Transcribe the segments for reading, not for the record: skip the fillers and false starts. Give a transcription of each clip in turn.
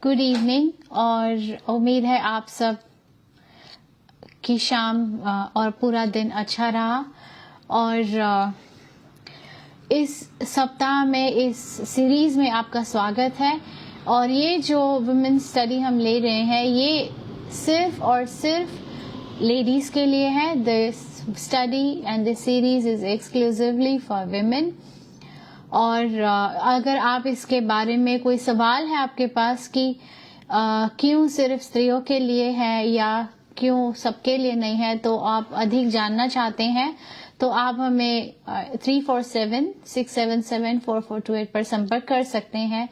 Good evening. और उम्मीद है आप सब की शाम और पूरा दिन अच्छा रहा। और इस सप्ताह में इस सीरीज में आपका स्वागत है। और ये जो वुमेन स्टडी हम ले रहे हैं ये सिर्फ और सिर्फ लेडीज के लिए है। This study and this series is exclusively for women. और अगर आप इसके बारे में कोई सवाल है आपके पास कि क्यों सिर्फ स्त्रियों के लिए है या क्यों सबके लिए नहीं है, तो आप अधिक जानना चाहते हैं तो आप हमें 347-677-4428 पर संपर्क कर सकते हैं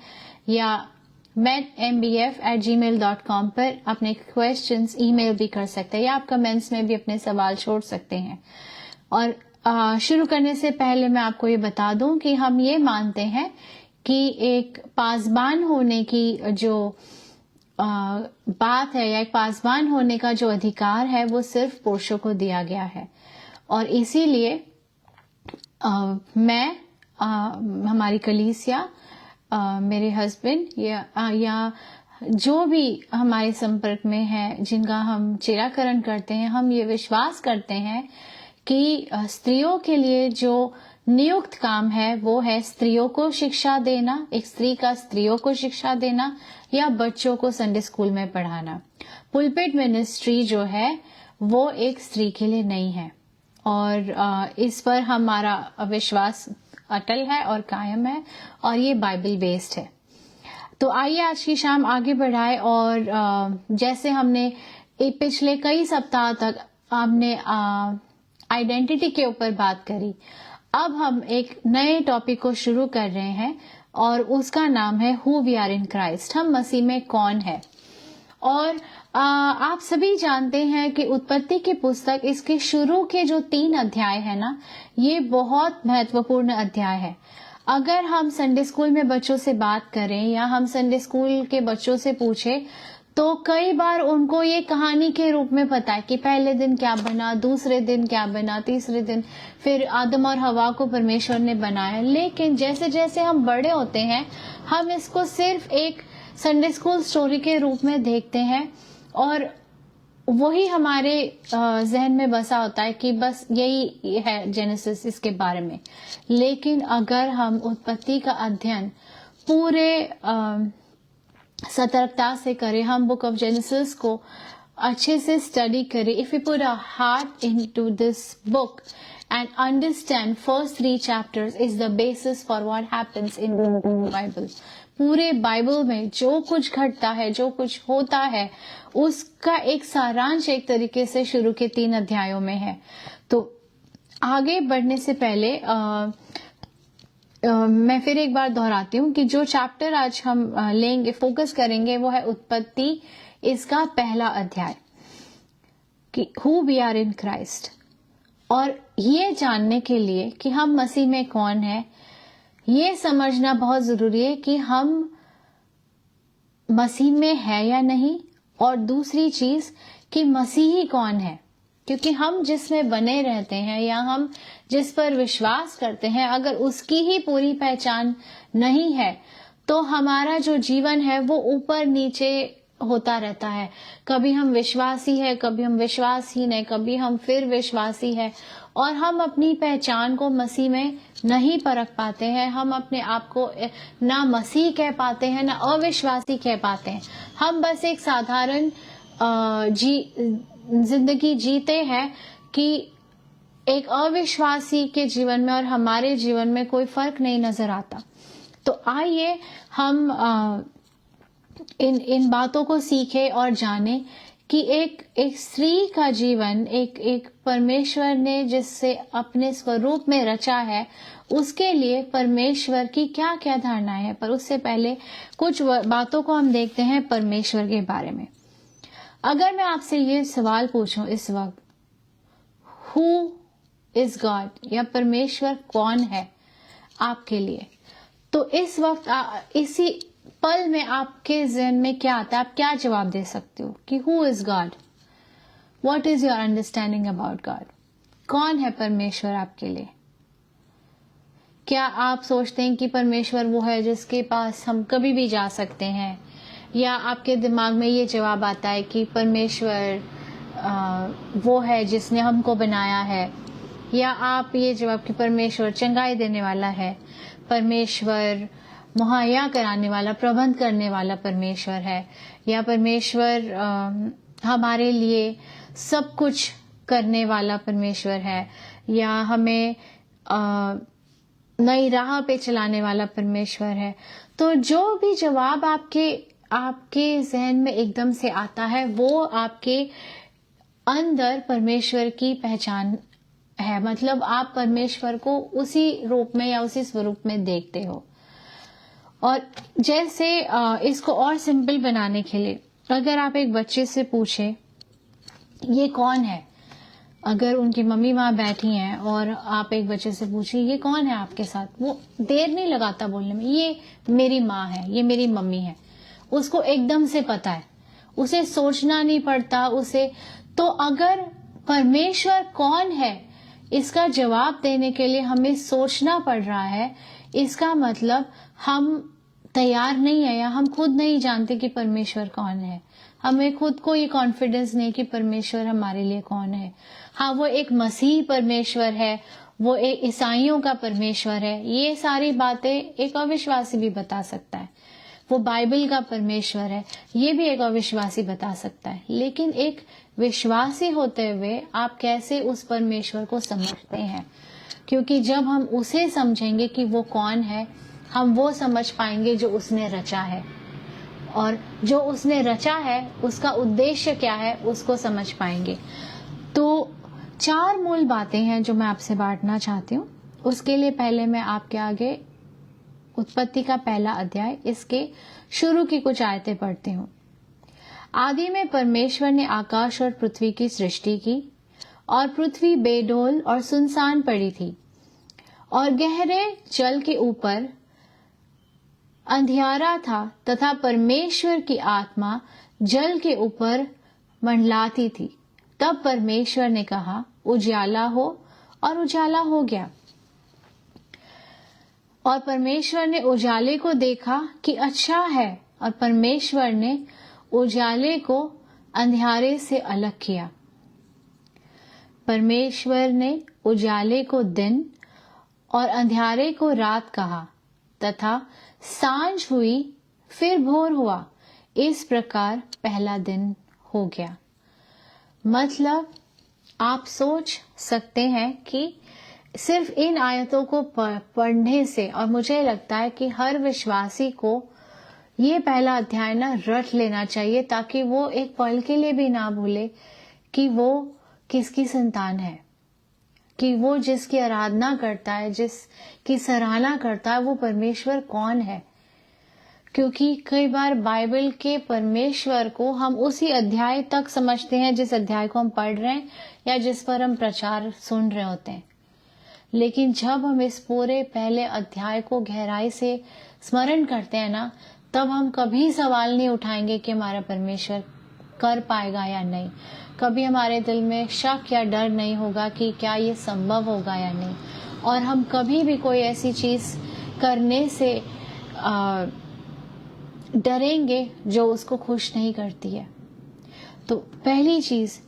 या medmbf@gmail.com पर अपने क्वेश्चंस ईमेल भी कर सकते हैं या आप कमेंट्स में भी अपने सवाल छोड़ सकते हैं। और शुरू करने से पहले मैं आपको ये बता दूं कि हम ये मानते हैं कि एक पासबान होने की जो बात है या एक पासबान होने का जो अधिकार है वो सिर्फ पुरुषों को दिया गया है। और इसीलिए मैं हमारी कलीसिया, मेरे हस्बैंड या जो भी हमारे संपर्क में है जिनका हम चेराकरण करते हैं, हम ये विश्वास करते हैं कि स्त्रियों के लिए जो नियुक्त काम है वो है स्त्रियों को शिक्षा देना, एक स्त्री का स्त्रियों को शिक्षा देना या बच्चों को संडे स्कूल में पढ़ाना। पुलपिट मिनिस्ट्री जो है वो एक स्त्री के लिए नहीं है और इस पर हमारा विश्वास अटल है और कायम है और ये बाइबल बेस्ड है। तो आइए आज की शाम आगे बढ़ाए। और जैसे हमने पिछले कई सप्ताह तक हमने आइडेंटिटी के ऊपर बात करी, अब हम एक नए टॉपिक को शुरू कर रहे हैं और उसका नाम है who we are in Christ. हम मसीह में कौन है। और आप सभी जानते हैं कि उत्पत्ति की पुस्तक, इसके शुरू के जो 3 अध्याय है ना, ये बहुत महत्वपूर्ण अध्याय है। अगर हम संडे स्कूल में बच्चों से बात करें या हम संडे स्कूल के बच्चों से पूछे तो कई बार उनको ये कहानी के रूप में पता है कि पहले दिन क्या बना, दूसरे दिन क्या बना, तीसरे दिन फिर आदम और हवा को परमेश्वर ने बनाया। लेकिन जैसे जैसे हम बड़े होते हैं हम इसको सिर्फ एक संडे स्कूल स्टोरी के रूप में देखते हैं और वही हमारे जहन में बसा होता है कि बस यही है जेनेसिस इसके बारे में। लेकिन अगर हम उत्पत्ति का अध्ययन पूरे सतर्कता से करें, हम बुक ऑफ जेनेसिस को अच्छे से स्टडी करें, if you put a heart into this book and understand first 3 chapters is the basis for what happens in the Bible. पूरे बाइबल में जो कुछ घटता है, जो कुछ होता है, उसका एक सारांश एक तरीके से शुरू के 3 अध्यायों में है। तो आगे बढ़ने से पहले मैं फिर एक बार दोहराती हूँ कि जो चैप्टर आज हम लेंगे, फोकस करेंगे, वो है उत्पत्ति, इसका पहला अध्याय कि who we are in Christ. और ये जानने के लिए कि हम मसीह में कौन है, ये समझना बहुत जरूरी है कि हम मसीह में है या नहीं, और दूसरी चीज कि मसीही कौन है। क्योंकि हम जिसमें बने रहते हैं या हम जिस पर विश्वास करते हैं, अगर उसकी ही पूरी पहचान नहीं है तो हमारा जो जीवन है वो ऊपर नीचे होता रहता है। कभी हम विश्वासी है, कभी हम विश्वासहीन है, कभी हम फिर विश्वासी है, और हम अपनी पहचान को मसीह में नहीं परख पाते हैं। हम अपने आप को ना मसीह कह पाते हैं ना अविश्वासी कह पाते हैं। हम बस एक साधारण जिंदगी जीते हैं कि एक अविश्वासी के जीवन में और हमारे जीवन में कोई फर्क नहीं नजर आता। तो आइए हम इन बातों को सीखें और जानें कि एक स्त्री का जीवन, एक परमेश्वर ने जिससे अपने स्वरूप में रचा है, उसके लिए परमेश्वर की क्या क्या धारणाएं हैं। पर उससे पहले कुछ बातों को हम देखते हैं परमेश्वर के बारे में। अगर मैं आपसे ये सवाल पूछूं इस वक्त, हु इज गॉड, या परमेश्वर कौन है आपके लिए, तो इस वक्त इसी पल में आपके जहन में क्या आता है, आप क्या जवाब दे सकते हो कि who is God, what is your understanding about God. कौन है परमेश्वर आपके लिए। क्या आप सोचते हैं कि परमेश्वर वो है जिसके पास हम कभी भी जा सकते हैं, या आपके दिमाग में ये जवाब आता है कि परमेश्वर वो है जिसने हमको बनाया है, या आप ये जवाब कि परमेश्वर चंगाई देने वाला है, परमेश्वर मुहैया कराने वाला, प्रबंध करने वाला परमेश्वर है, या परमेश्वर हमारे लिए सब कुछ करने वाला परमेश्वर है, या हमें नई राह पे चलाने वाला परमेश्वर है। तो जो भी जवाब आपके जहन में एकदम से आता है, वो आपके अंदर परमेश्वर की पहचान है। मतलब आप परमेश्वर को उसी रूप में या उसी स्वरूप में देखते हो। और जैसे इसको और सिंपल बनाने के लिए, अगर आप एक बच्चे से पूछे ये कौन है, अगर उनकी मम्मी वहां बैठी हैं और आप एक बच्चे से पूछिए ये कौन है आपके साथ, वो देर नहीं लगाता बोलने में, ये मेरी माँ है, ये मेरी मम्मी है। उसको एकदम से पता है, उसे सोचना नहीं पड़ता उसे। तो अगर परमेश्वर कौन है इसका जवाब देने के लिए हमें सोचना पड़ रहा है, इसका मतलब हम तैयार नहीं है, या हम खुद नहीं जानते कि परमेश्वर कौन है। हमें खुद को ये कॉन्फिडेंस नहीं कि परमेश्वर हमारे लिए कौन है। हाँ, वो एक मसीह परमेश्वर है, वो एक ईसाइयों का परमेश्वर है, ये सारी बातें एक अविश्वासी भी बता सकता है। वो बाइबल का परमेश्वर है, ये भी एक अविश्वासी बता सकता है। लेकिन एक विश्वासी होते हुए आप कैसे उस परमेश्वर को समझते हैं? क्योंकि जब हम उसे समझेंगे कि वो कौन है, हम वो समझ पाएंगे जो उसने रचा है, और जो उसने रचा है उसका उद्देश्य क्या है उसको समझ पाएंगे। तो 4 मूल बातें हैं जो मैं आपसे बांटना चाहती हूँ। उसके लिए पहले मैं आपके आगे उत्पत्ति का पहला अध्याय, इसके शुरू की कुछ आयतें पढ़ती हूँ। आदि में परमेश्वर ने आकाश और पृथ्वी की सृष्टि की, और पृथ्वी बेडौल और सुनसान पड़ी थी, और गहरे जल के ऊपर अंधियारा था, तथा परमेश्वर की आत्मा जल के ऊपर मंडलाती थी। तब परमेश्वर ने कहा उजाला हो, और उजाला हो गया। और परमेश्वर ने उजाले को देखा कि अच्छा है, और परमेश्वर ने उजाले को अंधियारे से अलग किया। परमेश्वर ने उजाले को दिन और अंधियारे को रात कहा, तथा सांझ हुई फिर भोर हुआ। इस प्रकार पहला दिन हो गया। मतलब आप सोच सकते हैं कि सिर्फ इन आयतों को पढ़ने से, और मुझे लगता है कि हर विश्वासी को ये पहला अध्याय ना रट लेना चाहिए, ताकि वो एक पल के लिए भी ना भूले कि वो किसकी संतान है, कि वो जिसकी आराधना करता है, जिसकी सराहना करता है, वो परमेश्वर कौन है। क्योंकि कई बार बाइबल के परमेश्वर को हम उसी अध्याय तक समझते हैं जिस अध्याय को हम पढ़ रहे हैं या जिस पर हम प्रचार सुन रहे होते हैं। लेकिन जब हम इस पूरे पहले अध्याय को गहराई से स्मरण करते हैं ना, तब हम कभी सवाल नहीं उठाएंगे कि हमारा परमेश्वर कर पाएगा या नहीं। कभी हमारे दिल में शक या डर नहीं होगा कि क्या ये संभव होगा या नहीं। और हम कभी भी कोई ऐसी चीज करने से डरेंगे जो उसको खुश नहीं करती है। तो पहली चीज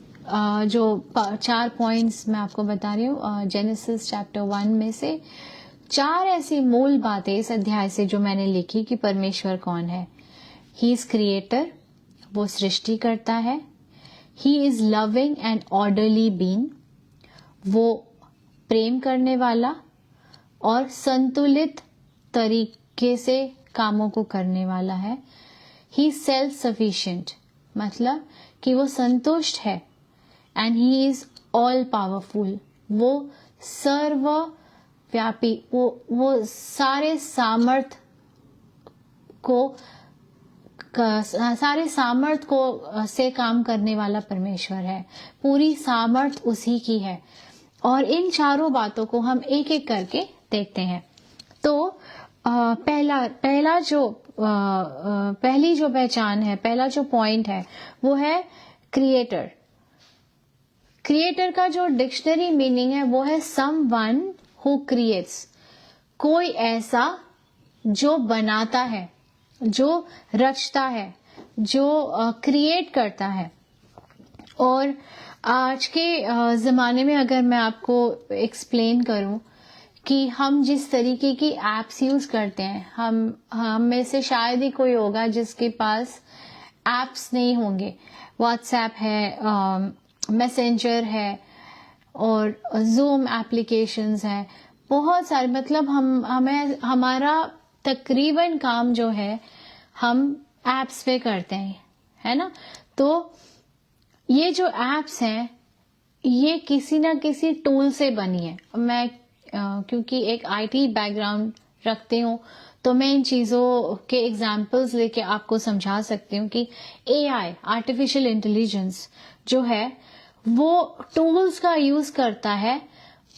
जो 4 पॉइंट्स मैं आपको बता रही हूँ जेनेसिस चैप्टर 1 में से 4 ऐसी मूल बातें इस अध्याय से जो मैंने लिखी कि परमेश्वर कौन है। ही इज क्रिएटर, वो सृष्टि करता है। He is loving and orderly being, वो प्रेम करने वाला और संतुलित तरीके से कामों को करने वाला है। ही सेल्फ सफिशिएंट, मतलब कि वो संतुष्ट है। And he is all powerful, वो सर्वव्यापी, वो सारे सामर्थ को से काम करने वाला परमेश्वर है। पूरी सामर्थ उसी की है। और इन चारों बातों को हम एक एक करके देखते हैं। तो पहली जो पहचान है, पहला जो पॉइंट है, वो है क्रिएटर। क्रिएटर का जो डिक्शनरी मीनिंग है वो है समवन हु क्रिएट्स, कोई ऐसा जो बनाता है, जो रचता है, जो क्रिएट करता है। और आज के ज़माने में अगर मैं आपको एक्सप्लेन करूं कि हम जिस तरीके की एप्स यूज़ करते हैं, हम में से शायद ही कोई होगा जिसके पास एप्स नहीं होंगे। व्हाट्सएप है, मैसेंजर है और जूम एप्लीकेशंस है, बहुत सारे। मतलब हमारा तकरीबन काम जो है हम एप्स पे करते हैं, है ना। तो ये जो एप्स हैं ये किसी ना किसी टूल से बनी है। मैं क्योंकि एक आईटी बैकग्राउंड रखती हूँ तो मैं इन चीज़ों के एग्जाम्पल्स लेके आपको समझा सकती हूँ कि एआई, आर्टिफिशियल इंटेलिजेंस जो है वो टूल्स का यूज़ करता है,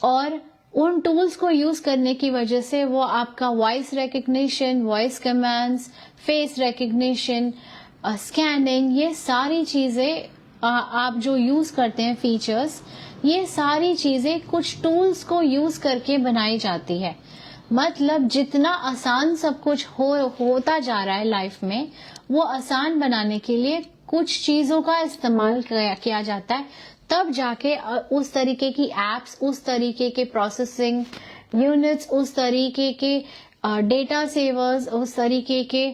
और उन टूल्स को यूज़ करने की वजह से वो आपका voice recognition, voice commands, face recognition, scanning, ये सारी चीज़ें आप जो यूज़ करते हैं फीचर्स, ये सारी चीज़ें कुछ टूल्स को यूज़ करके बनाई जाती है। मतलब जितना आसान सब कुछ होता जा रहा है लाइफ में, वो आसान बनाने के लिए कुछ चीज़ों का इस्तेमाल किया जाता है, तब जाके उस तरीके की एप्स, उस तरीके के प्रोसेसिंग यूनिट्स, उस तरीके के डेटा सेवर्स, उस तरीके के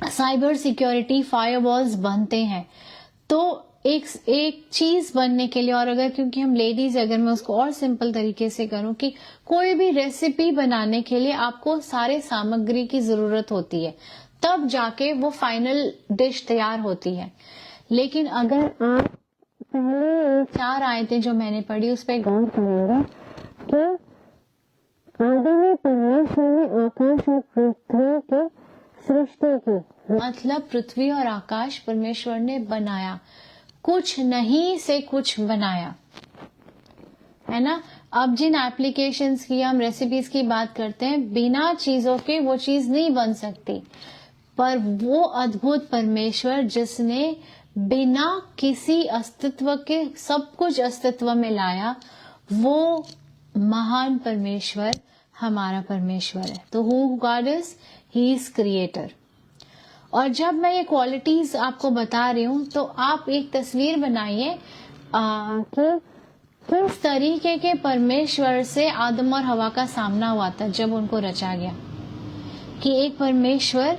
साइबर सिक्योरिटी फायरवॉल्स बनते हैं। तो एक चीज बनने के लिए, और अगर क्योंकि हम लेडीज, अगर मैं उसको और सिंपल तरीके से करूं कि कोई भी रेसिपी बनाने के लिए आपको सारे सामग्री की जरूरत होती है, तब जाके वो फाइनल डिश तैयार होती है। लेकिन अगर आप पहले 4 आयतें जो मैंने पढ़ी उस पर गौर करेंगे कि आदि में परमेश्वर ने आकाश और पृथ्वी के सृष्टि की, मतलब पृथ्वी और आकाश परमेश्वर ने बनाया, कुछ नहीं से कुछ बनाया, है ना। अब जिन एप्लीकेशंस की, हम रेसिपीज की बात करते हैं, बिना चीजों के वो चीज नहीं बन सकती, पर वो अद्भुत परमेश्वर जिसने बिना किसी अस्तित्व के सब कुछ अस्तित्व में लाया, वो महान परमेश्वर हमारा परमेश्वर है। तो who God is, he is creator. और जब मैं ये क्वालिटीज आपको बता रही हूं तो आप एक तस्वीर बनाइए कि किस तरीके के परमेश्वर से आदम और हवा का सामना हुआ था जब उनको रचा गया। कि एक परमेश्वर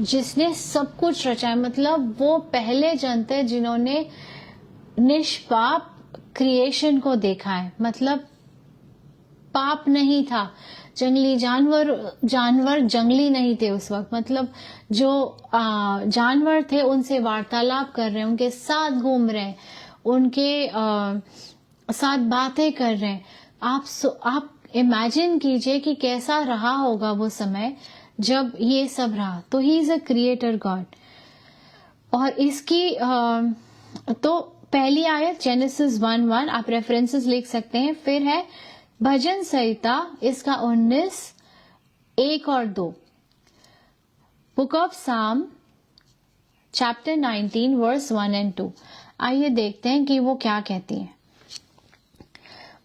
जिसने सब कुछ रचा है, मतलब वो पहले जन थे जिन्होंने निष्पाप क्रिएशन को देखा है। मतलब पाप नहीं था, जंगली जानवर जंगली नहीं थे उस वक्त। मतलब जो जानवर थे उनसे वार्तालाप कर रहे हैं, उनके साथ घूम रहे हैं, उनके साथ बातें कर रहे हैं। आप इमेजिन कीजिए कि कैसा रहा होगा वो समय जब ये सब रहा। तो he is a creator God. और इसकी तो पहली आयत जेनेसिस 1:1, आप रेफरेंसेस लिख सकते हैं। फिर है भजन संहिता, इसका 19, 1 और 2। बुक ऑफ साम चैप्टर 19 वर्स 1 एंड 2। आइए देखते हैं कि वो क्या कहती हैं।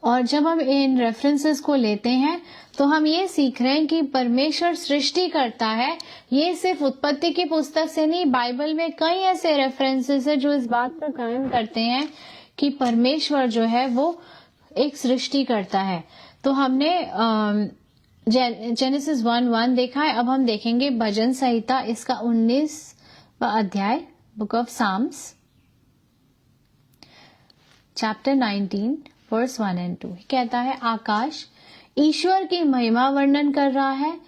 और जब हम इन रेफरेंसेस को लेते हैं तो हम ये सीख रहे हैं कि परमेश्वर सृष्टि करता है। ये सिर्फ उत्पत्ति की पुस्तक से नहीं, बाइबल में कई ऐसे रेफरेंसेस है जो इस बात को कायम करते हैं कि परमेश्वर जो है वो एक सृष्टि करता है। तो हमने जेनेसिस 1:1 देखा है। अब हम देखेंगे भजन संहिता, इसका 19वां अध्याय, book of Psalms chapter 19 verse 1 and 2। कहता है, आकाश ईश्वर की महिमा वर्णन कर रहा है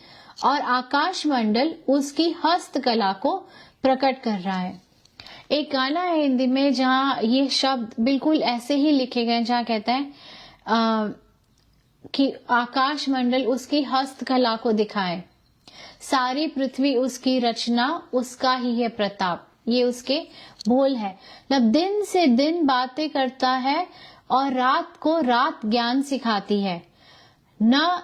और आकाश मंडल उसकी हस्तकला को प्रकट कर रहा है। एक गाना है हिंदी में जहाँ ये शब्द बिल्कुल ऐसे ही लिखे गए, जहाँ कहता है कि आकाश मंडल उसकी हस्तकला को दिखाए, सारी पृथ्वी उसकी रचना, उसका ही है प्रताप। ये उसके बोल है। मतलब दिन से दिन बातें करता है और रात को रात ज्ञान सिखाती है ना।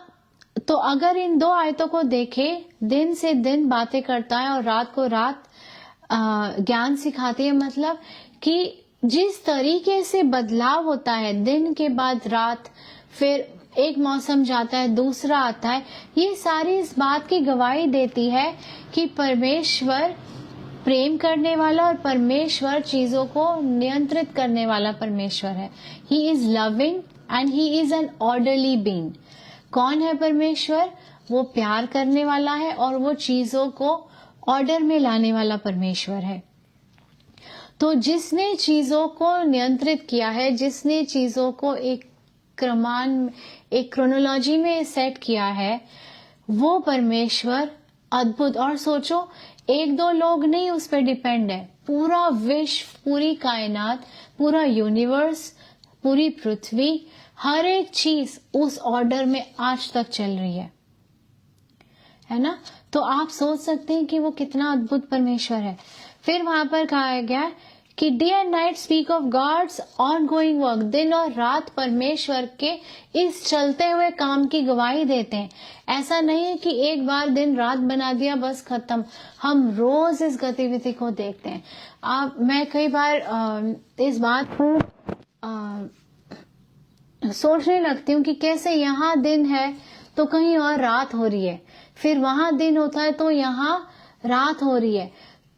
तो अगर इन 2 आयतों को देखें, दिन से दिन बातें करता है और रात को रात ज्ञान सिखाती है, मतलब कि जिस तरीके से बदलाव होता है दिन के बाद रात, फिर एक मौसम जाता है, दूसरा आता है। ये सारी इस बात की गवाही देती है कि परमेश्वर प्रेम करने वाला और परमेश्वर चीजों को नियंत्रित करने वाला परमेश्वर है। He is loving and he is an orderly being. कौन है परमेश्वर? वो प्यार करने वाला है और वो चीजों को ऑर्डर में लाने वाला परमेश्वर है। तो जिसने चीजों को नियंत्रित किया है, जिसने चीजों को एक क्रोनोलॉजी में सेट किया है, वो परमेश्वर अद्भुत। और सोचो, एक दो लोग नहीं उस पर डिपेंड है, पूरा विश्व, पूरी कायनात, पूरा यूनिवर्स, पूरी पृथ्वी, हर एक चीज उस ऑर्डर में आज तक चल रही है ना। तो आप सोच सकते हैं कि वो कितना अद्भुत परमेश्वर है। फिर वहां पर कहा गया कि day and night speak of God's ongoing work. दिन और रात परमेश्वर के इस चलते हुए काम की गवाही देते हैं। ऐसा नहीं है कि एक बार दिन रात बना दिया बस खत्म, हम रोज इस गतिविधि को देखते हैं। मैं कई बार इस बात को सोचने लगती हूँ कि कैसे यहाँ दिन है तो कहीं और रात हो रही है, फिर वहां दिन होता है तो यहाँ रात हो रही है।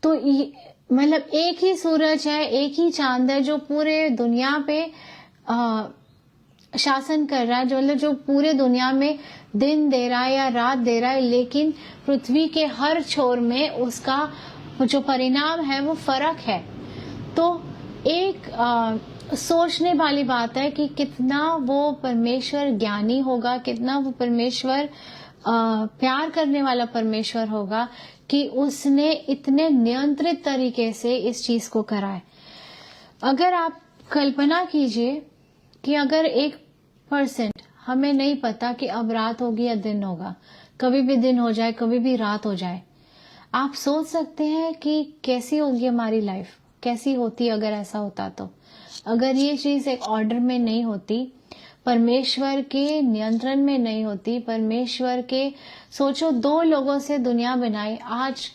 तो मतलब एक ही सूरज है, एक ही चांद है जो पूरे दुनिया पे शासन कर रहा है, जो मतलब जो पूरे दुनिया में दिन दे रहा है या रात दे रहा है, लेकिन पृथ्वी के हर छोर में उसका जो परिणाम है वो फर्क है। तो एक सोचने वाली बात है कि कितना वो परमेश्वर ज्ञानी होगा, कितना वो परमेश्वर प्यार करने वाला परमेश्वर होगा कि उसने इतने नियंत्रित तरीके से इस चीज को करा है। अगर आप कल्पना कीजिए कि अगर 1% हमें नहीं पता कि अब रात होगी या दिन होगा, कभी भी दिन हो जाए, कभी भी रात हो जाए, आप सोच सकते हैं कि कैसी होगी हमारी लाइफ, कैसी होती अगर ऐसा होता। तो अगर ये चीज एक ऑर्डर में नहीं होती, परमेश्वर के नियंत्रण में नहीं होती, परमेश्वर के, सोचो 2 लोगों से दुनिया बनाई, आज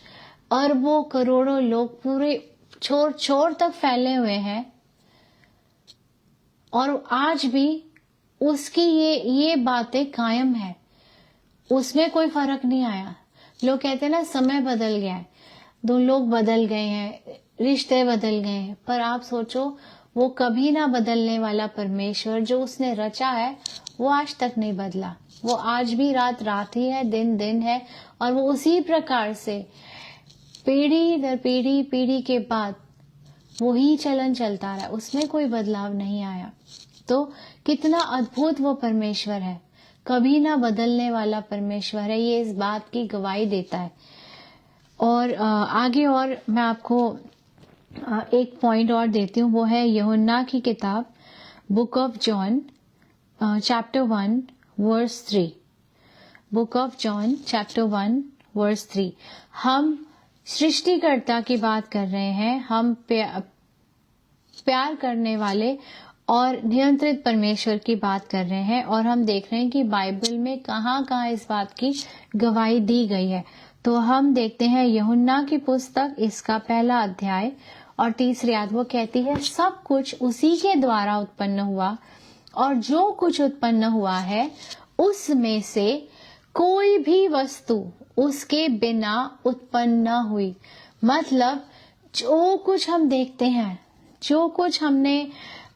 अरबों करोड़ों लोग पूरे छोर छोर तक फैले हुए हैं और आज भी उसकी ये बातें कायम है, उसमें कोई फर्क नहीं आया। लोग कहते हैं ना समय बदल गया है, 2 लोग बदल गए हैं, रिश्ते बदल गए हैं, पर आप सोचो वो कभी ना बदलने वाला परमेश्वर जो उसने रचा है वो आज तक नहीं बदला। वो आज भी रात रात ही है, दिन दिन है, और वो उसी प्रकार से पीढ़ी दर पीढ़ी, पीढ़ी के बाद वही चलन चलता रहा, उसमें कोई बदलाव नहीं आया। तो कितना अद्भुत वो परमेश्वर है, कभी ना बदलने वाला परमेश्वर है, ये इस बात की गवाही देता है। और आगे और मैं आपको एक पॉइंट और देती हूँ, वो है यूहन्ना की किताब book of John chapter 1 verse 3। Book of John chapter 1 verse 3। हम सृष्टिकर्ता की बात कर रहे हैं, हम प्यार करने वाले और नियंत्रित परमेश्वर की बात कर रहे हैं, और हम देख रहे हैं कि बाइबल में कहाँ कहाँ इस बात की गवाही दी गई है। तो हम देखते हैं यूहन्ना की पुस्तक, इसका 1 अध्याय और 3 आयत, वो कहती है सब कुछ उसी के द्वारा उत्पन्न हुआ और जो कुछ उत्पन्न हुआ है उसमें से कोई भी वस्तु उसके बिना उत्पन्न न हुई। मतलब जो कुछ हम देखते हैं, जो कुछ हमने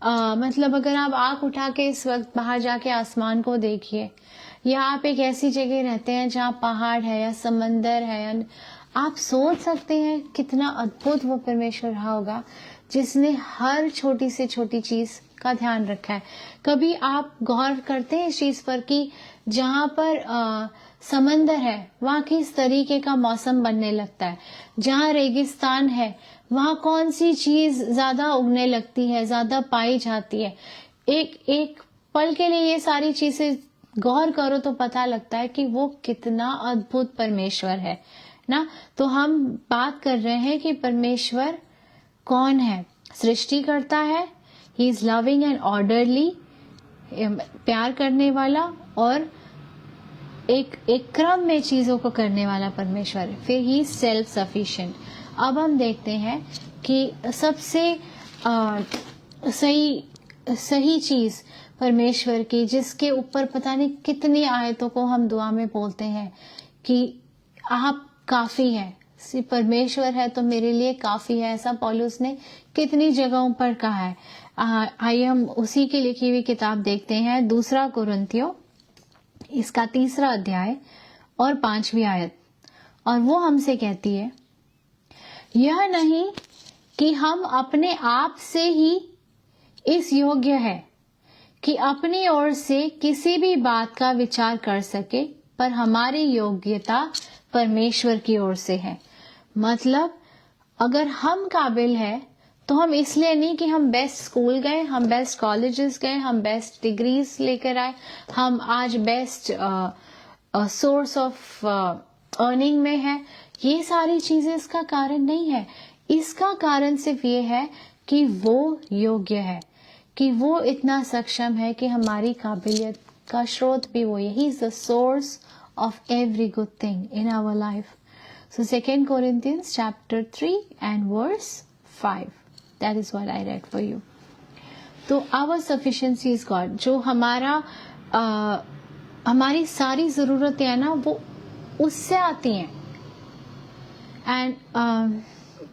मतलब अगर आप आंख उठा के इस वक्त बाहर जाके आसमान को देखिए, या आप एक ऐसी जगह रहते हैं जहाँ पहाड़ है या समंदर है, या आप सोच सकते हैं कितना अद्भुत वो परमेश्वर रहा होगा जिसने हर छोटी से छोटी चीज का ध्यान रखा है। कभी आप गौर करते हैं इस चीज पर कि जहाँ पर समंदर है वहाँ किस तरीके का मौसम बनने लगता है, जहाँ रेगिस्तान है वहाँ कौन सी चीज ज्यादा उगने लगती है, ज्यादा पाई जाती है। एक पल के लिए ये सारी चीजें गौर करो तो पता लगता है कि वो कितना अद्भुत परमेश्वर है ना। तो हम बात कर रहे हैं कि परमेश्वर कौन है, सृष्टि करता है, he is loving and orderly, प्यार करने वाला और एक क्रम में चीजों को करने वाला परमेश्वर है। फिर ही सेल्फ सफिशिएंट। अब हम देखते हैं कि सबसे सही चीज परमेश्वर की, जिसके ऊपर पता नहीं कितनी आयतों को हम दुआ में बोलते हैं कि आप काफी हैं, सिर्फ परमेश्वर है तो मेरे लिए काफी है। ऐसा पौलुस ने कितनी जगहों पर कहा है। आइए हम उसी की लिखी हुई किताब देखते हैं, दूसरा कुरिन्थियों, इसका 3 अध्याय और 5वीं आयत। और वो हमसे कहती है, यह नहीं कि हम अपने आप से ही इस योग्य है कि अपनी ओर से किसी भी बात का विचार कर सके, पर हमारी योग्यता परमेश्वर की ओर से है। मतलब अगर हम काबिल है तो हम इसलिए नहीं कि हम बेस्ट स्कूल गए, हम बेस्ट कॉलेजेस गए, हम बेस्ट डिग्रीज लेकर आए, हम आज बेस्ट सोर्स ऑफ अर्निंग में है। ये सारी चीजें इसका कारण नहीं है। इसका कारण सिर्फ ये है कि वो योग्य है, कि वो इतना सक्षम है कि हमारी काबिलियत का स्रोत भी वो। He is the source of every good thing in our life. So 2 Corinthians chapter 3 and verse 5. That is what I read for you. तो our sufficiency is God. जो हमारी सारी जरूरतें हैं ना, वो उससे आती हैं। एंड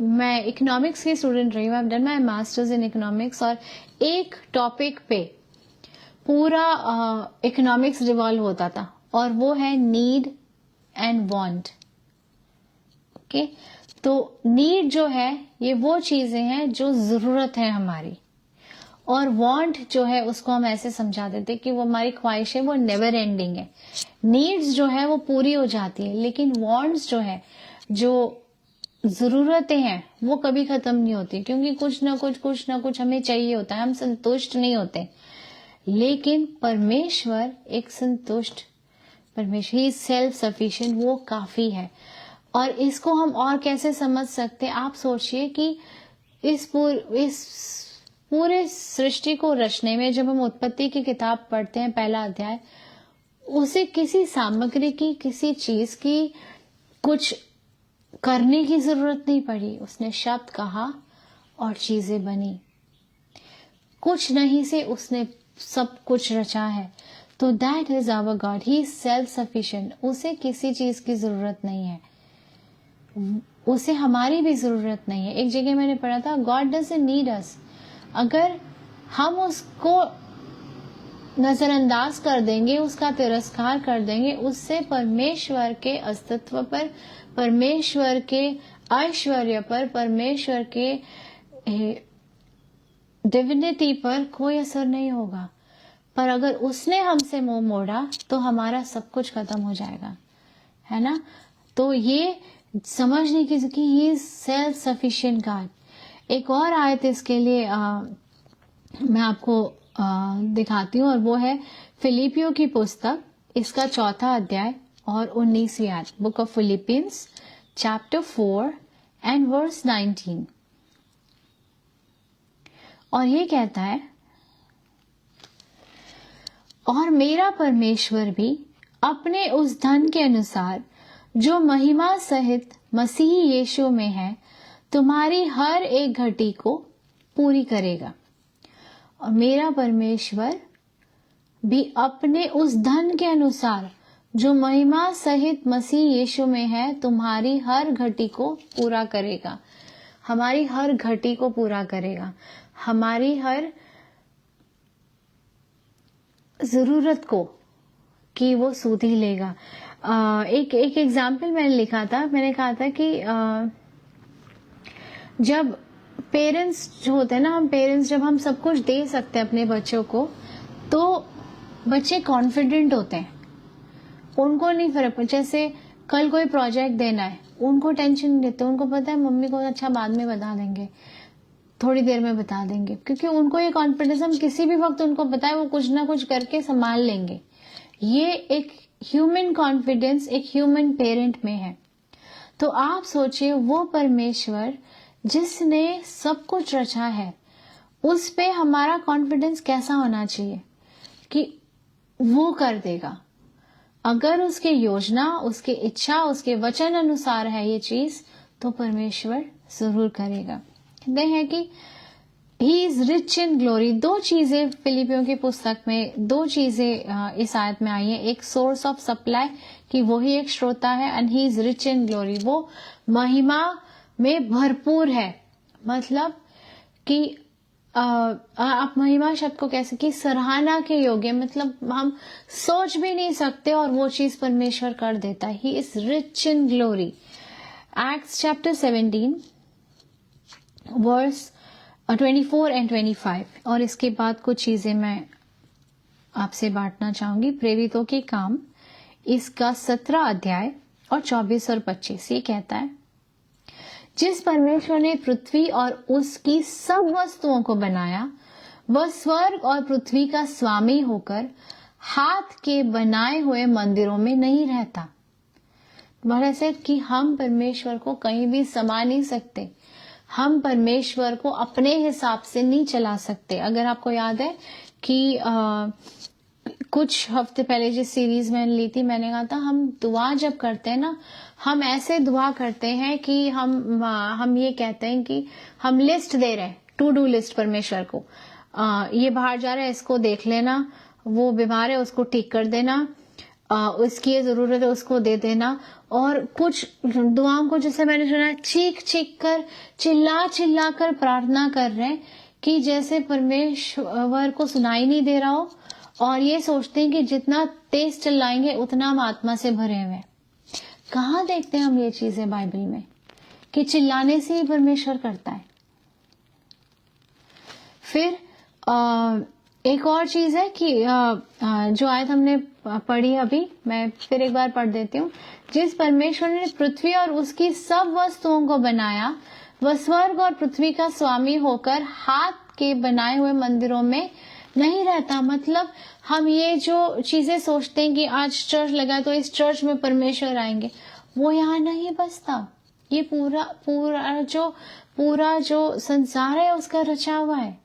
मैं इकोनॉमिक्स की स्टूडेंट रही हूँ। I have done my masters in economics, और एक टॉपिक पे पूरा इकोनॉमिक्स रिवॉल्व होता था, और वो है नीड एंड वांट। ओके, तो नीड जो है ये वो चीजें हैं जो जरूरत है हमारी, और वांट जो है उसको हम ऐसे समझा देते कि वो हमारी ख्वाहिश है, वो नेवर एंडिंग है। नीड्स जो है वो पूरी हो जाती है, लेकिन वांट्स जो है, जो जरूरतें हैं, वो कभी खत्म नहीं होती, क्योंकि कुछ ना कुछ हमें चाहिए होता है, हम संतुष्ट नहीं होते। लेकिन परमेश्वर एक संतुष्ट परमेश्वर, ही सेल्फ सफिशिएंट, वो काफी है। और इसको हम और कैसे समझ सकते हैं? आप सोचिए कि इस पूरे सृष्टि को रचने में, जब हम उत्पत्ति की किताब पढ़ते हैं 1 अध्याय, उसे किसी सामग्री की, किसी चीज की कुछ करने की जरूरत नहीं पड़ी। उसने शब्द कहा और चीजें बनी। कुछ नहीं से उसने सब कुछ रचा है। तो that is our God, he is self sufficient. उसे किसी चीज की जरूरत नहीं है, उसे हमारी भी जरूरत नहीं है। एक जगह मैंने पढ़ा था, गॉड डजंट नीड अस। अगर हम उसको नजरअंदाज कर देंगे, उसका तिरस्कार कर देंगे, उससे परमेश्वर के अस्तित्व पर, परमेश्वर के ऐश्वर्य पर, परमेश्वर के डिविनिटी पर कोई असर नहीं होगा। पर अगर उसने हमसे मुंह मोड़ा तो हमारा सब कुछ खत्म हो जाएगा, है ना। तो ये समझने की कि ये सेल्फ सफिशिएंट गॉड। एक और आयत इसके लिए मैं आपको दिखाती हूँ, और वो है फिलिपियों की पुस्तक, इसका 4 अध्याय और 19वीं आयत। Book of Philippians chapter 4 and verse 19। और ये कहता है, और मेरा परमेश्वर भी अपने उस धन के अनुसार जो महिमा सहित मसीह यीशु में है, तुम्हारी हर एक घटी को पूरी करेगा। और मेरा परमेश्वर भी अपने उस धन के अनुसार जो महिमा सहित मसीह यीशु में है, तुम्हारी हर घटी को पूरा करेगा। हमारी हर घटी को पूरा करेगा, हमारी हर जरूरत को कि वो सूद ही लेगा। एक एग्जाम्पल मैंने लिखा था, मैंने कहा था कि जब पेरेंट्स जो होते हैं ना, हम पेरेंट्स जब हम सब कुछ दे सकते हैं अपने बच्चों को, तो बच्चे कॉन्फिडेंट होते हैं, उनको नहीं फर्क। जैसे कल कोई प्रोजेक्ट देना है, उनको टेंशन नहीं देते, उनको पता है मम्मी को अच्छा बाद में बता देंगे, थोड़ी देर में बता देंगे, क्योंकि उनको ये कॉन्फिडेंस, हम किसी भी वक्त उनको बताए वो कुछ ना कुछ करके संभाल लेंगे। ये एक ह्यूमन कॉन्फिडेंस एक ह्यूमन पेरेंट में है। तो आप सोचिए, वो परमेश्वर जिसने सब कुछ रचा है, उस पे हमारा कॉन्फिडेंस कैसा होना चाहिए कि वो कर देगा। अगर उसके योजना, उसके इच्छा, उसके वचन अनुसार है ये चीज, तो परमेश्वर जरूर करेगा। कहते हैं कि he is rich in glory. दो चीजें फिलिपियों की पुस्तक में, दो चीजें इस आयत में आई है। एक सोर्स ऑफ सप्लाई कि वो ही एक श्रोता है, and he is rich in glory, वो महिमा में भरपूर है। मतलब कि आप महिमा शब्द को कैसे कि सराहना के योग्य, मतलब हम सोच भी नहीं सकते और वो चीज परमेश्वर कर देता है। He is rich in glory. Acts chapter 17 verse 24 and 25। और इसके बाद कुछ चीजें मैं आपसे बांटना चाहूंगी। प्रेरितों के काम इसका 17 अध्याय और 24 और 25 ये कहता है, जिस परमेश्वर ने पृथ्वी और उसकी सब वस्तुओं को बनाया, वह स्वर्ग और पृथ्वी का स्वामी होकर हाथ के बनाए हुए मंदिरों में नहीं रहता। ऐसे कि हम परमेश्वर को कहीं भी समा नहीं सकते, हम परमेश्वर को अपने हिसाब से नहीं चला सकते। अगर आपको याद है कि कुछ हफ्ते पहले जिस सीरीज मैंने ली थी, मैंने कहा था हम दुआ जब करते हैं ना, हम ऐसे दुआ करते हैं कि हम ये कहते हैं कि हम लिस्ट दे रहे हैं, टू डू लिस्ट परमेश्वर को। ये बाहर जा रहा है, इसको देख लेना, वो बीमार है उसको ठीक कर देना, उसकी ये जरूरत है उसको दे देना। और कुछ दुआओं को जैसे मैंने सुना चीख चीख कर, चिल्ला चिल्ला कर प्रार्थना कर रहे हैं कि जैसे परमेश्वर को सुनाई नहीं दे रहा हो, और ये सोचते हैं कि जितना तेज चिल्लाएंगे उतना हम आत्मा से भरे हुए। कहाँ देखते हैं हम ये चीजें बाइबल में कि चिल्लाने से ही परमेश्वर करता है। फिर एक और चीज है कि जो आयत हमने पढ़ी अभी, मैं फिर एक बार पढ़ देती हूँ। जिस परमेश्वर ने पृथ्वी और उसकी सब वस्तुओं को बनाया, वह स्वर्ग और पृथ्वी का स्वामी होकर हाथ के बनाए हुए मंदिरों में नहीं रहता। मतलब हम ये जो चीजें सोचते हैं कि आज चर्च लगा तो इस चर्च में परमेश्वर आएंगे, वो यहाँ नहीं बसता। ये पूरा जो संसार है उसका रचा हुआ है।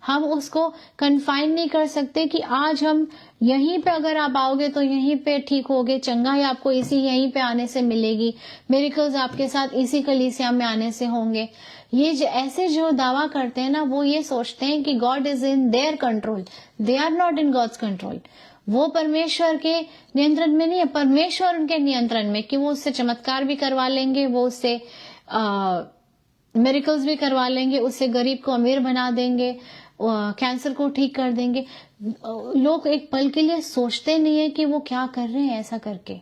हम उसको कन्फाइन नहीं कर सकते कि आज हम यहीं पे अगर आप आओगे तो यहीं पे ठीक होगे, चंगाई आपको यहीं पे आने से मिलेगी, मिरेकल्स आपके साथ इसी कलीसिया में आने से होंगे। ये ऐसे जो दावा करते हैं ना, वो ये सोचते हैं कि God is in their control, they are not in God's control. वो परमेश्वर के नियंत्रण में नहीं है, परमेश्वर उनके नियंत्रण में, कि वो उससे चमत्कार भी करवा लेंगे, वो उससे मिरेकल्स भी करवा लेंगे, उससे गरीब को अमीर बना देंगे, कैंसर को ठीक कर देंगे। लोग एक पल के लिए सोचते नहीं है कि वो क्या कर रहे हैं ऐसा करके।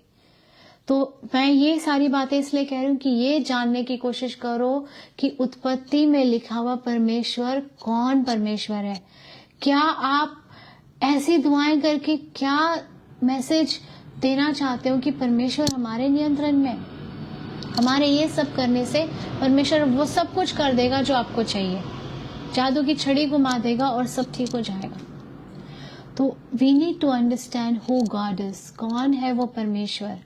तो मैं ये सारी बातें इसलिए कह रही हूँ कि ये जानने की कोशिश करो कि उत्पत्ति में लिखा हुआ परमेश्वर कौन परमेश्वर है। क्या आप ऐसी दुआएं करके क्या मैसेज देना चाहते हो कि परमेश्वर हमारे नियंत्रण में, हमारे ये सब करने से परमेश्वर वो सब कुछ कर देगा जो आपको चाहिए, जादू की छड़ी घुमा देगा और सब ठीक हो जाएगा। तो we need to understand who God is, कौन है वो परमेश्वर।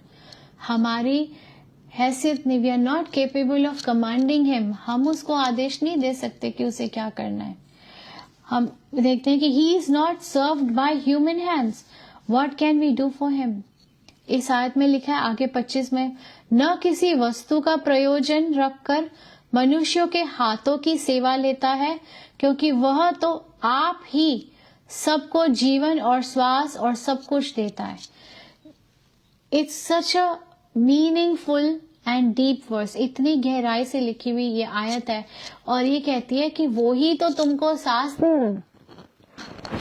हमारी हैसियत नहीं, we are not capable of commanding him, हम उसको आदेश नहीं दे सकते कि उसे क्या करना है। हम देखते हैं कि he is not served by human hands, what can we do for him. इस आयत में लिखा है आगे 25 में, न किसी वस्तु का प्रयोजन रखकर मनुष्यों के हाथों की सेवा लेता है, क्योंकि वह तो आप ही सबको जीवन और श्वास और सब कुछ देता है। It's such a meaningful and deep verse, इतनी गहराई से लिखी हुई ये आयत है, और ये कहती है कि वो ही तो तुमको सांस दे रहे,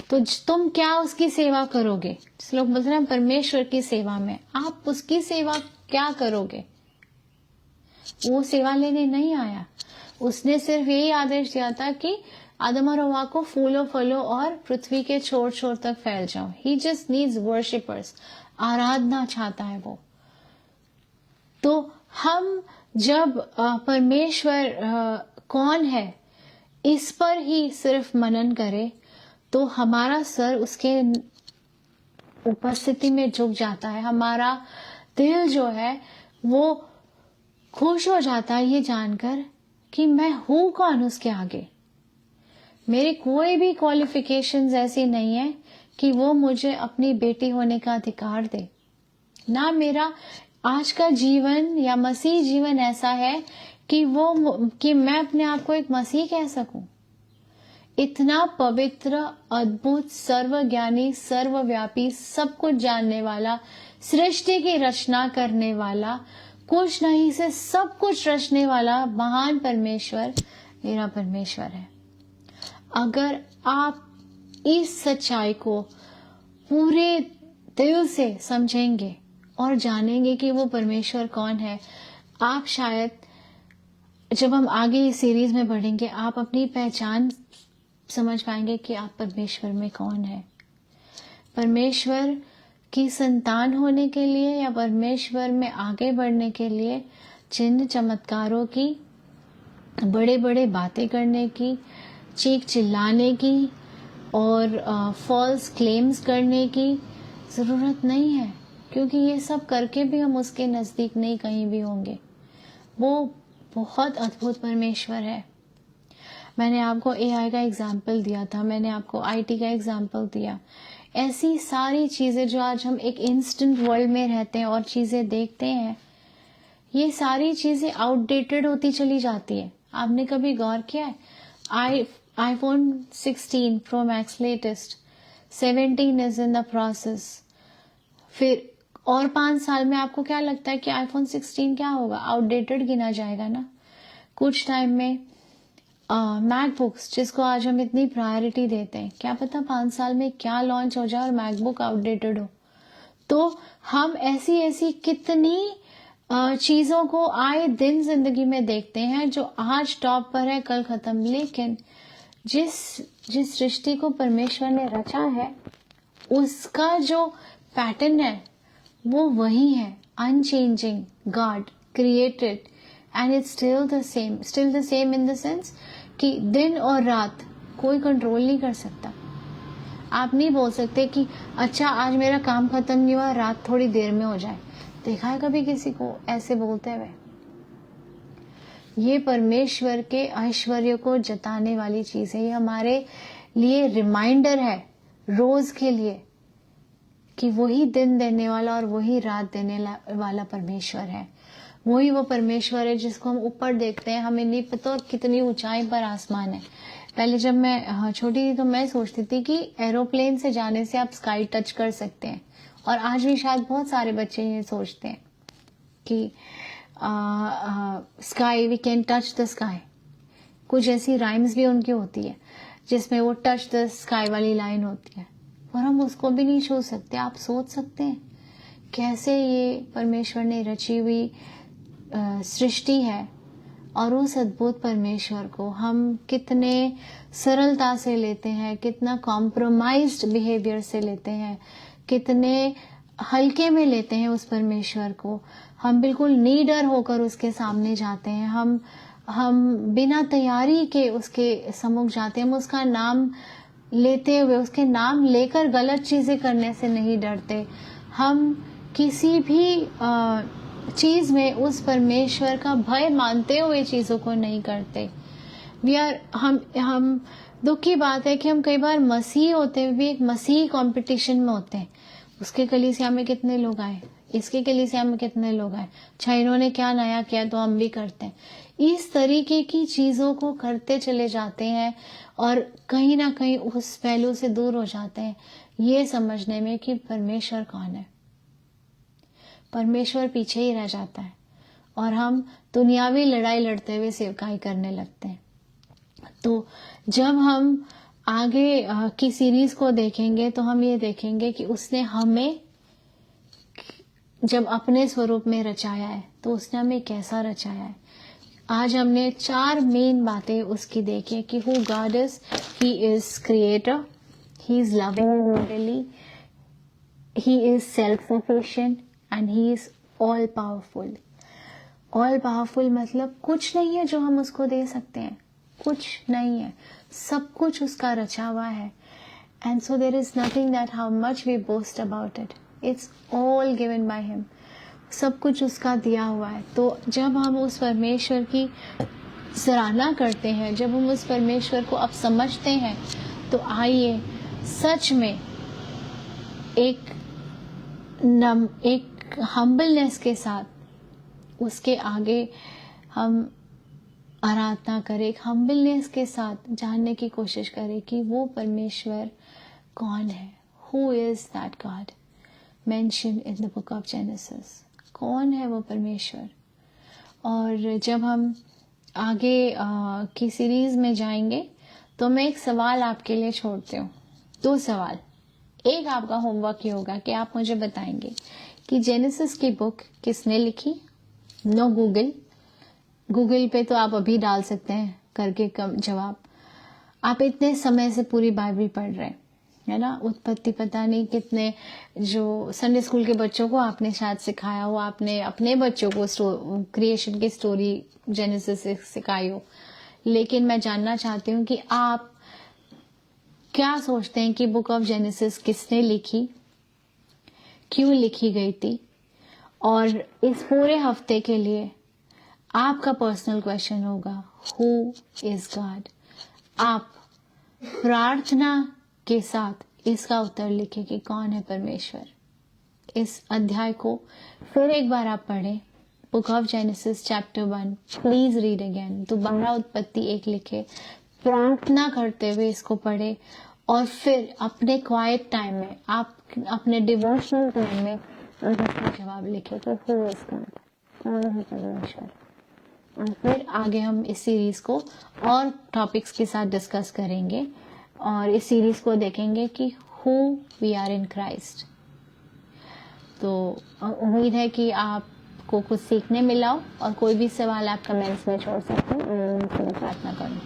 तो तुम क्या उसकी सेवा करोगे। लोग बोलते हैं परमेश्वर की सेवा में, आप उसकी सेवा क्या करोगे। वो सेवा लेने नहीं आया, उसने सिर्फ यही आदेश दिया था कि आदम और हवा को फूलो फलो और पृथ्वी के छोर छोर तक फैल जाओ। ही जस्ट नीड्स वर्शिपर्स, आराधना चाहता है वो। तो हम जब परमेश्वर कौन है इस पर ही सिर्फ मनन करें, तो हमारा सर उसके उपस्थिति में झुक जाता है, हमारा दिल जो है वो खुश हो जाता है ये जानकर कि मैं हूं कौन उसके आगे। मेरी कोई भी क्वालिफिकेशंस ऐसी नहीं है कि वो मुझे अपनी बेटी होने का अधिकार दे। ना मेरा आज का जीवन या मसीह जीवन ऐसा है कि मैं अपने आप को एक मसीह कह सकूं। इतना पवित्र, अद्भुत, सर्वज्ञानी, सर्वव्यापी, सब कुछ जानने वाला, सृष्टि की रचना करने वाला, कुछ नहीं से सब कुछ रचने वाला महान परमेश्वर मेरा परमेश्वर है। अगर आप इस सच्चाई को पूरे दिल से समझेंगे और जानेंगे कि वो परमेश्वर कौन है, आप शायद जब हम आगे इस सीरीज में बढ़ेंगे आप अपनी पहचान समझ पाएंगे कि आप परमेश्वर में कौन है। परमेश्वर की संतान होने के लिए या परमेश्वर में आगे बढ़ने के लिए चिन्ह चमत्कारों की, बड़े बड़े बातें करने की, चीख चिल्लाने की और फॉल्स क्लेम्स करने की ज़रूरत नहीं है, क्योंकि ये सब करके भी हम उसके नज़दीक नहीं कहीं भी होंगे। वो बहुत अद्भुत परमेश्वर है। मैंने आपको AI का एग्जाम्पल दिया था, मैंने आपको IT का एग्जाम्पल दिया। ऐसी सारी चीज़ें जो आज हम एक इंस्टेंट वर्ल्ड में रहते हैं और चीज़ें देखते हैं, ये सारी चीज़ें आउटडेटेड होती चली जाती है। आपने कभी गौर किया है? iPhone 16 Pro Max latest, 17 is in the process. फिर और 5 साल में आपको क्या लगता है कि iPhone 16 क्या होगा? आउटडेटेड गिना जाएगा ना। कुछ टाइम में मैकबुक्स, जिसको आज हम इतनी प्रायोरिटी देते हैं, क्या पता 5 साल में क्या लॉन्च हो जाए और मैकबुक आउटडेटेड हो। तो हम ऐसी ऐसी कितनी चीजों को आए दिन जिंदगी में देखते हैं जो आज टॉप पर है, कल खत्म। लेकिन जिस सृष्टि को परमेश्वर ने रचा है, उसका जो पैटर्न है वो वही है, unchanging. God created and it's still the same in the sense कि दिन और रात कोई कंट्रोल नहीं कर सकता। आप नहीं बोल सकते कि अच्छा आज मेरा काम खत्म नहीं हुआ, रात थोड़ी देर में हो जाए। देखा है कभी किसी को ऐसे बोलते हुए? ये परमेश्वर के ऐश्वर्य को जताने वाली चीज है। ये हमारे लिए रिमाइंडर है रोज के लिए कि वही दिन देने वाला और वही रात देने वाला परमेश्वर है। वही वो परमेश्वर है जिसको हम ऊपर देखते हैं, हमें नहीं पता और कितनी ऊंचाई पर आसमान है। पहले जब मैं छोटी थी तो मैं सोचती थी कि एरोप्लेन से जाने से आप स्काई टच कर सकते हैं, और आज भी शायद बहुत सारे बच्चे ये सोचते हैं कि sky, we can touch the sky. कुछ ऐसी राइम्स भी उनकी होती है जिसमें वो टच द स्काई वाली लाइन होती है, और हम उसको भी नहीं छू सकते। आप सोच सकते हैं कैसे ये परमेश्वर ने रची हुई सृष्टि है, और उस अद्भुत परमेश्वर को हम कितने सरलता से लेते हैं, कितना कॉम्प्रोमाइज्ड बिहेवियर से लेते हैं, कितने हल्के में लेते हैं उस परमेश्वर को। हम बिल्कुल निडर होकर उसके सामने जाते हैं, हम बिना तैयारी के उसके सम्मुख जाते हैं। हम उसका नाम लेते हुए, उसके नाम लेकर गलत चीजें करने से नहीं डरते। हम किसी भी चीज में उस परमेश्वर का भय मानते हुए चीजों को नहीं करते। हम दुख की बात है कि हम कई बार मसीह होते हुए भी एक मसीह कंपटीशन में होते हैं। उसके कलीसिया में कितने लोग आए, इसके कलीसिया में कितने लोग आए, अच्छा इन्होंने क्या नया किया तो हम भी करते हैं। इस तरीके की चीजों को करते चले जाते हैं और कहीं ना कहीं उस पहलू से दूर हो जाते हैं, ये समझने में कि परमेश्वर कौन है। परमेश्वर पीछे ही रह जाता है और हम दुनियावी लड़ाई लड़ते हुए सेवकाई करने लगते हैं। तो जब हम आगे की सीरीज को देखेंगे तो हम ये देखेंगे कि उसने हमें जब अपने स्वरूप में रचाया है तो उसने हमें कैसा रचाया है। आज हमने 4 मेन बातें उसकी देखी कि who God is. He is creator, he is loving and orderly, he is self sufficient and he is all powerful. All powerful मतलब कुछ नहीं है जो हम उसको दे सकते हैं, कुछ नहीं है, सब कुछ उसका रचा हुआ है। And so there is nothing that how much we boast about it, it's all given by him. सब कुछ उसका दिया हुआ है। तो जब हम उस परमेश्वर की सराहना करते हैं, जब हम उस परमेश्वर को अब समझते हैं, तो आइए सच में एक हम्बलनेस के साथ उसके आगे हम आराधना करे, एक हम्बलनेस के साथ जानने की कोशिश करे कि वो परमेश्वर कौन है। Who is that God mention in the book of genesis? कौन है वो परमेश्वर? और जब हम आगे की सीरीज में जाएंगे तो मैं एक सवाल आपके लिए छोड़ती हूँ, 2 सवाल। एक आपका होमवर्क ये होगा कि आप मुझे बताएंगे कि जेनेसिस की बुक किसने लिखी। नो गूगल पे तो आप अभी डाल सकते हैं करके कम जवाब। आप इतने समय से पूरी बाइबल पढ़ रहे हैं, है ना। उत्पत्ति पता नहीं कितने जो संडे स्कूल के बच्चों को आपने शायद सिखाया हो, आपने अपने बच्चों को क्रिएशन की स्टोरी जेनेसिस से सिखाई हो। लेकिन मैं जानना चाहती हूँ कि आप क्या सोचते हैं कि बुक ऑफ जेनेसिस किसने लिखी, क्यों लिखी गई थी? और इस पूरे हफ्ते के लिए आपका पर्सनल क्वेश्चन होगा, हु इज गॉड? आप प्रार्थना के साथ इसका उत्तर लिखें कि कौन है परमेश्वर। इस अध्याय को फिर एक बार आप पढ़ें, book of genesis chapter 1, please read again. दोबारा उत्पत्ति 1 लिखे, प्रार्थना करते हुए इसको पढ़े, और फिर अपने क्वाइट टाइम में, आप अपने डिवोशनल टाइम में इसका जवाब लिखे कि हु इज गॉड, कौन है परमेश्वर। और फिर आगे हम इस सीरीज को और टॉपिक्स के साथ डिस्कस करेंगे और इस सीरीज को देखेंगे कि who we are in Christ. तो उम्मीद है कि आपको कुछ सीखने मिला हो, और कोई भी सवाल आप कमेंट्स में छोड़ सकते हैं और मैं प्रार्थना करूँ।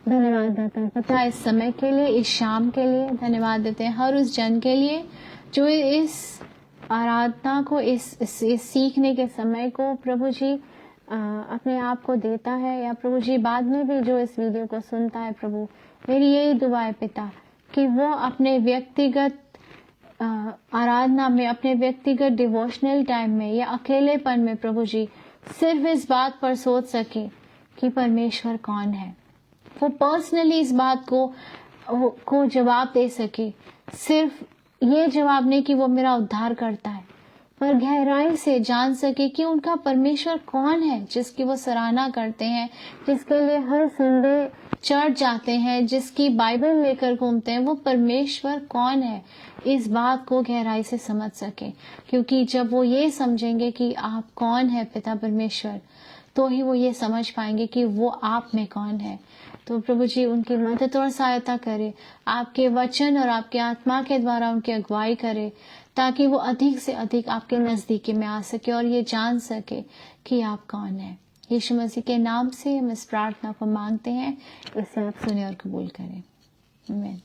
धन्यवाद देते हैं पिता इस समय के लिए, इस शाम के लिए। धन्यवाद देते हैं हर उस जन के लिए जो इस आराधना को, इस सीखने के समय को प्रभु जी अपने आप को देता है, या प्रभु जी बाद में भी जो इस वीडियो को सुनता है। प्रभु मेरी यही दुआ है पिता कि वो अपने व्यक्तिगत आराधना में, अपने व्यक्तिगत डिवोशनल टाइम में या अकेलेपन में प्रभु जी सिर्फ इस बात पर सोच सके कि परमेश्वर कौन है। वो पर्सनली इस बात को जवाब दे सके, सिर्फ ये जवाब नहीं कि वो मेरा उद्धार करता है, पर गहराई से जान सके कि उनका परमेश्वर कौन है, जिसकी वो सराहना करते हैं, जिसके लिए हर संडे चर्च जाते हैं, जिसकी बाइबल लेकर घूमते हैं। वो परमेश्वर कौन है, इस बात को गहराई से समझ सके। क्योंकि जब वो ये समझेंगे कि आप कौन है पिता परमेश्वर, तो ही वो ये समझ पाएंगे कि वो आप में कौन है। तो प्रभु जी उनकी मदद और सहायता करे, आपके वचन और आपके आत्मा के द्वारा उनकी अगुवाई करे, ताकि वो अधिक से अधिक आपके नजदीकी में आ सके और ये जान सके कि आप कौन है। यीशु मसीह के नाम से हम इस प्रार्थना को मांगते हैं, इसे आप सुने और कबूल करें। आमीन।